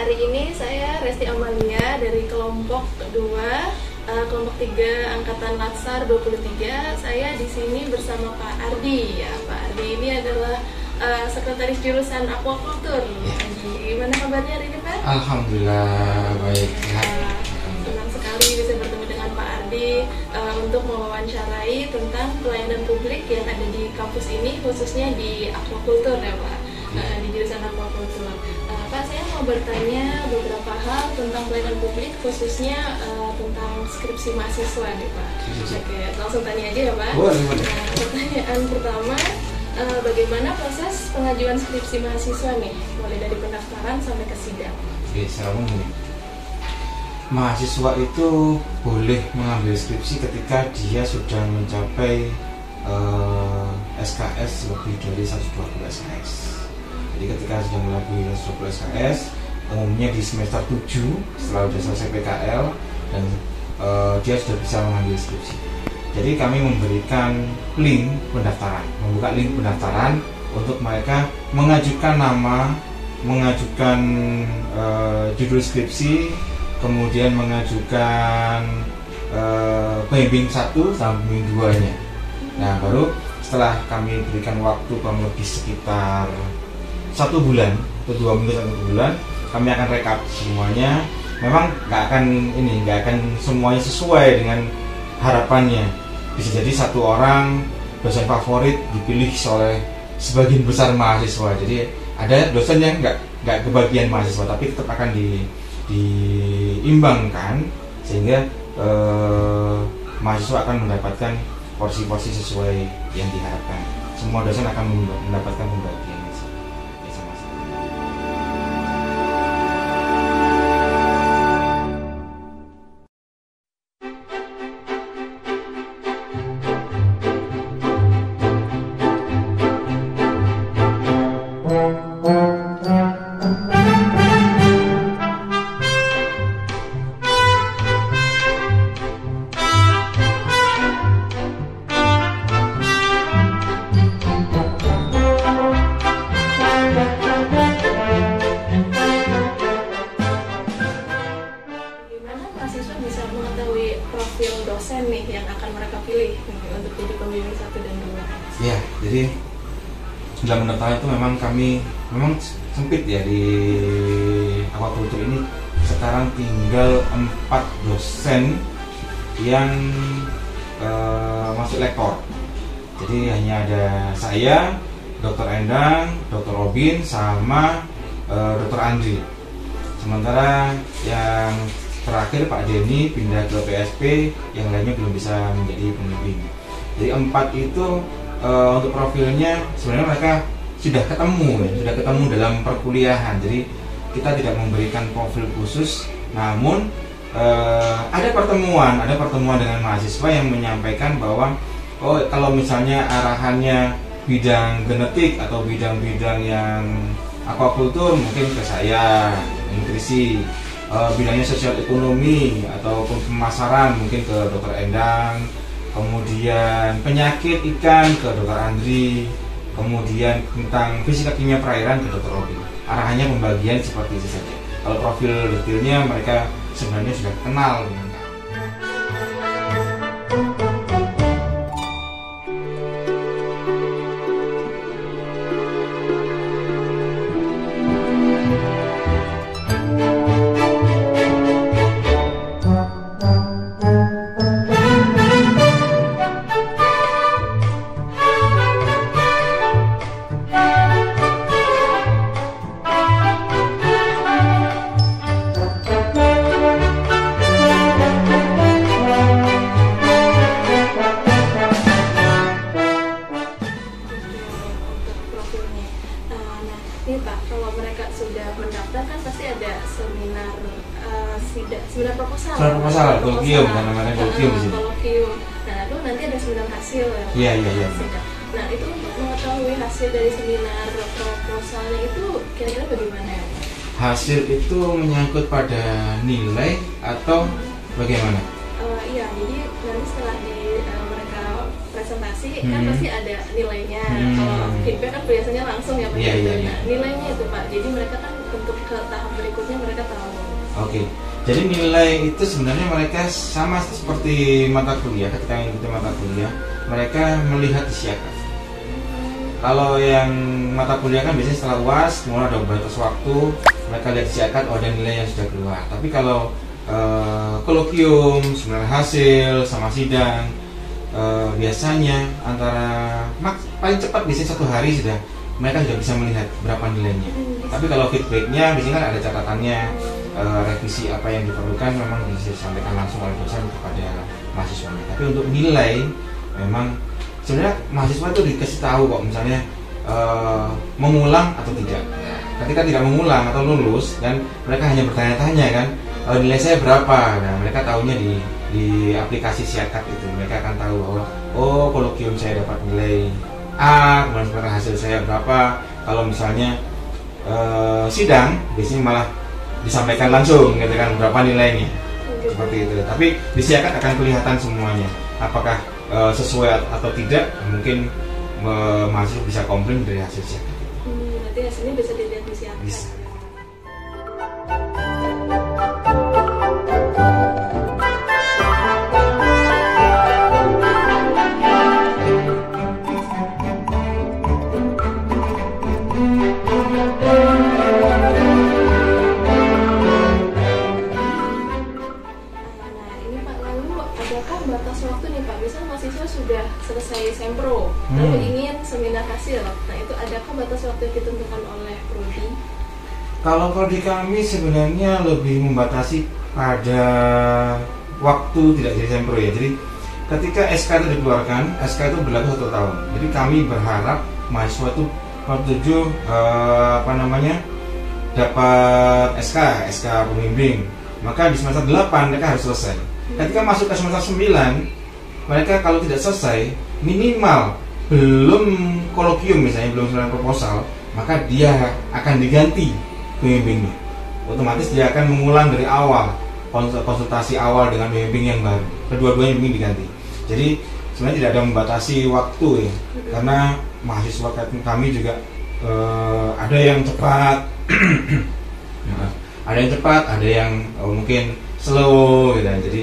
Hari ini saya Resti Amalia dari kelompok kedua, kelompok 3 Angkatan Latsar 23. Saya di sini bersama Pak Ardi. Ya, Pak Ardi ini adalah sekretaris jurusan aquaculture. Gimana kabarnya hari ini, Pak? Alhamdulillah baik. Senang sekali bisa bertemu dengan Pak Ardi untuk mewawancarai tentang pelayanan publik yang ada di kampus ini, khususnya di aquaculture ya, Pak. Di jurusan aquaculture. Pak, saya mau bertanya beberapa hal tentang pelayanan publik, khususnya tentang skripsi mahasiswa nih, Pak. Oke, langsung tanya aja ya, Pak. Boleh. Pertanyaan pertama, bagaimana proses pengajuan skripsi mahasiswa nih, mulai dari pendaftaran sampai ke sidang? Oke, secara umum mahasiswa itu boleh mengambil skripsi ketika dia sudah mencapai SKS lebih dari 120 SKS. Jadi ketika sudah melakukan 120 SKS, umumnya di semester 7 setelah sudah selesai PKL dan dia sudah bisa mengambil skripsi. Jadi kami memberikan link pendaftaran, membuka link pendaftaran untuk mereka mengajukan nama, mengajukan judul skripsi, kemudian mengajukan pembimbing 1 sampai pembimbing 2-nya. Nah, baru setelah kami berikan waktu kurang lebih sekitar 1 bulan atau 2 minggu sampai 1 bulan, kami akan rekap semuanya. Memang nggak akan semuanya sesuai dengan harapannya. Bisa jadi satu orang dosen favorit dipilih oleh sebagian besar mahasiswa. Jadi ada dosen yang nggak kebagian mahasiswa, tapi tetap akan diimbangkan sehingga mahasiswa akan mendapatkan porsi-porsi sesuai yang diharapkan. Semua dosen akan mendapatkan pembagian. Profil dosen nih yang akan mereka pilih untuk jadi pembimbing 1 dan 2. Ya, jadi dalam pendaftaran itu memang sempit ya di aquaculture ini. Sekarang tinggal 4 dosen yang masuk lektor. Jadi hanya ada saya, Dr. Endang, Dr. Robin, sama Dr. Andri. Sementara yang terakhir Pak Denny pindah ke PSP, yang lainnya belum bisa menjadi pembimbing. Jadi 4 itu untuk profilnya sebenarnya mereka sudah ketemu dalam perkuliahan. Jadi kita tidak memberikan profil khusus, namun ada pertemuan dengan mahasiswa yang menyampaikan bahwa kalau misalnya arahannya bidang genetik atau bidang-bidang yang aquaculture mungkin ke saya, nutrisi. Bidangnya sosial ekonomi ataupun pemasaran mungkin ke Dr. Endang, kemudian penyakit ikan ke Dr. Andri, kemudian tentang fisika kimia perairan ke Dr. Robin. Arahannya pembagian seperti itu saja. Kalau profil detailnya mereka sebenarnya sudah kenal dengan kami. Ini Pak, kalau mereka sudah mendaftar kan pasti ada seminar proposal. Seminar proposal, kolokium kan namanya, kolokium di sini. Kolokium. Nah, itu nanti ada seminar hasil ya. Iya. Nah, itu untuk mengetahui hasil dari seminar proposalnya itu kira-kira bagaimana ya? Hasil itu menyangkut pada nilai atau bagaimana? Iya, jadi nanti setelah mereka presentasi kan pasti ada nilainya. Kalau feedback kan biasanya langsung ya Pak. Nah, nilainya itu Pak. Jadi mereka kan untuk ke tahap berikutnya mereka tahu. Oke. Jadi nilai itu sebenarnya mereka sama seperti mata kuliah. Ketika mengikuti mata kuliah, mereka melihat isi akad. Kalau yang mata kuliah kan biasanya setelah UAS, kemudian ada batas waktu, mereka lihat isi akad, oh ada nilai yang sudah keluar. Tapi kalau kolokium, seminar hasil, sama sidang, biasanya antara paling cepat biasanya 1 hari sudah mereka sudah bisa melihat berapa nilainya. Tapi kalau feedbacknya biasanya kan ada catatannya, revisi apa yang diperlukan memang bisa disampaikan langsung oleh dosen kepada mahasiswanya. Tapi untuk nilai memang sebenarnya mahasiswa itu dikasih tahu kok, misalnya mengulang atau tidak. Nah, ketika tidak mengulang atau lulus dan mereka hanya bertanya-tanya kan, nilai saya berapa? Nah, mereka tahunya di aplikasi Siakat itu. Mereka akan tahu bahwa oh kolokium saya dapat nilai A, kemudian hasil saya berapa. Kalau misalnya sidang biasanya malah disampaikan langsung gitu kan berapa nilainya. Seperti itu. Tapi di Siakat akan kelihatan semuanya. Apakah sesuai atau tidak, mungkin mahasiswa bisa komplain dari hasil Siakat. Berarti hasilnya bisa dilihat di Siakat. Bisa. Sudah selesai sempro, lalu ingin seminar hasil. Nah itu adakah batas waktu yang ditentukan oleh prodi? Kalau prodi kami sebenarnya lebih membatasi pada waktu tidak jadi sempro ya. Jadi ketika SK itu dikeluarkan, SK itu berlaku 1 tahun. Jadi kami berharap mahasiswa itu tertuju dapat SK pembimbing. Maka di semester 8 mereka harus selesai. Ketika masuk ke semester 9 mereka kalau tidak selesai minimal belum kolokium misalnya, belum surat proposal, maka dia akan diganti pembimbingnya. Otomatis dia akan mengulang dari awal, konsultasi awal dengan pembimbing yang baru. Kedua-duanya pembimbing diganti. Jadi sebenarnya tidak ada membatasi waktu ya, karena mahasiswa kami juga ada yang cepat, ada yang mungkin slow gitu. Jadi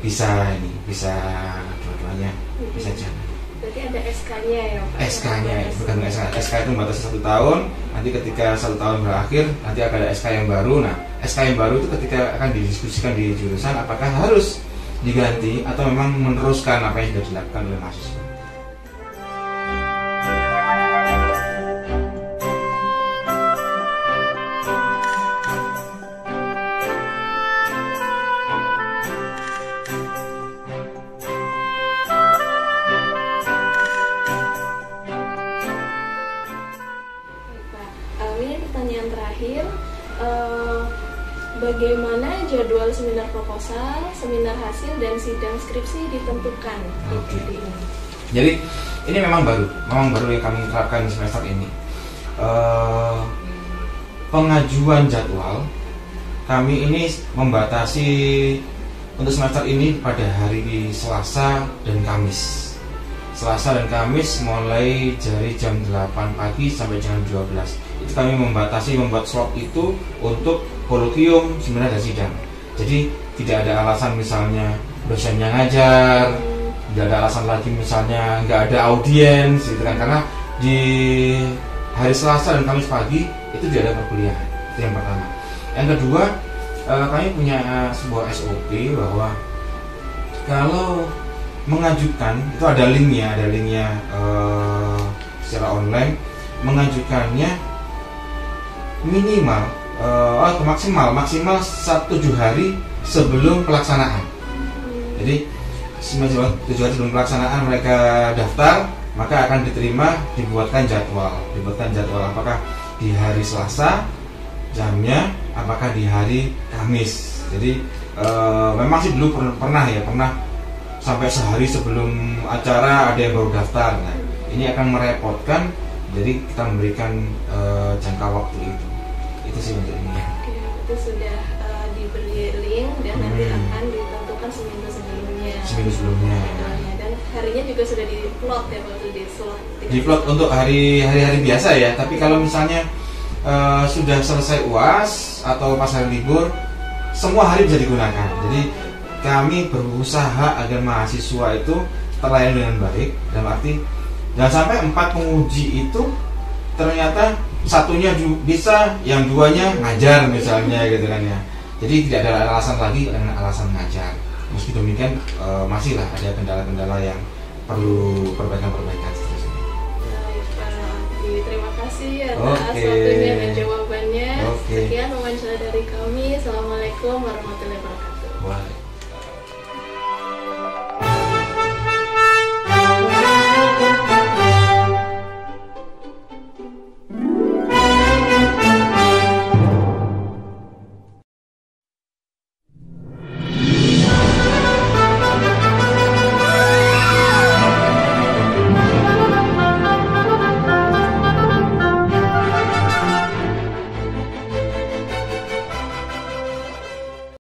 bisa dua-duanya bisa jalan. Berarti ada SK-nya ya Pak? SK-nya, bukan SK itu membatasi 1 tahun. Nanti ketika 1 tahun berakhir, nanti akan ada SK yang baru. Nah, SK yang baru itu ketika akan didiskusikan di jurusan, apakah harus diganti atau memang meneruskan apa yang sudah dilakukan oleh mahasiswa. Bagaimana jadwal seminar proposal, seminar hasil, dan sidang skripsi ditentukan? Oke. Jadi ini memang baru yang kami terapkan di semester ini. Pengajuan jadwal kami ini membatasi untuk semester ini pada hari Selasa dan Kamis. Selasa dan Kamis mulai dari jam 8 pagi sampai jam 12. Itu kami membuat slot itu untuk kolokium, seminar dan sidang. Jadi tidak ada alasan misalnya dosennya ngajar, tidak ada alasan lagi misalnya nggak ada audiens gitu kan, karena di hari Selasa dan Kamis pagi itu tidak ada perkuliahan. Itu yang pertama. Yang kedua, kami punya sebuah SOP bahwa kalau mengajukan itu ada linknya secara online, mengajukannya minimal maksimal 7 hari sebelum pelaksanaan. Jadi 7 hari sebelum pelaksanaan mereka daftar, maka akan diterima, dibuatkan jadwal apakah di hari Selasa jamnya, apakah di hari Kamis. Jadi memang sih dulu pernah sampai sehari sebelum acara ada yang baru daftar. Nah, ini akan merepotkan, jadi kita memberikan jangka waktu itu sih untuk ini. Oke, itu sudah diberi link dan nanti akan ditentukan seminggu sebelumnya. Ya. Dan harinya juga sudah diplot ya Pak, di slot. Diplot untuk hari-hari biasa ya. Tapi kalau misalnya sudah selesai UAS atau pas hari libur, semua hari bisa digunakan. Jadi kami berusaha agar mahasiswa itu terlayani dengan baik. Dalam arti jangan sampai 4 penguji itu ternyata satunya bisa, yang 2-nya ngajar misalnya gitu kan ya. Jadi tidak ada alasan lagi dengan alasan ngajar. Meski demikian masih lah ada kendala-kendala yang perlu perbaikan-perbaikan seterusnya. Baik Pak Ardi, terima kasih atas waktunya dan jawabannya. Sekian wawancara dari kami. Assalamualaikum warahmatullahi wabarakatuh.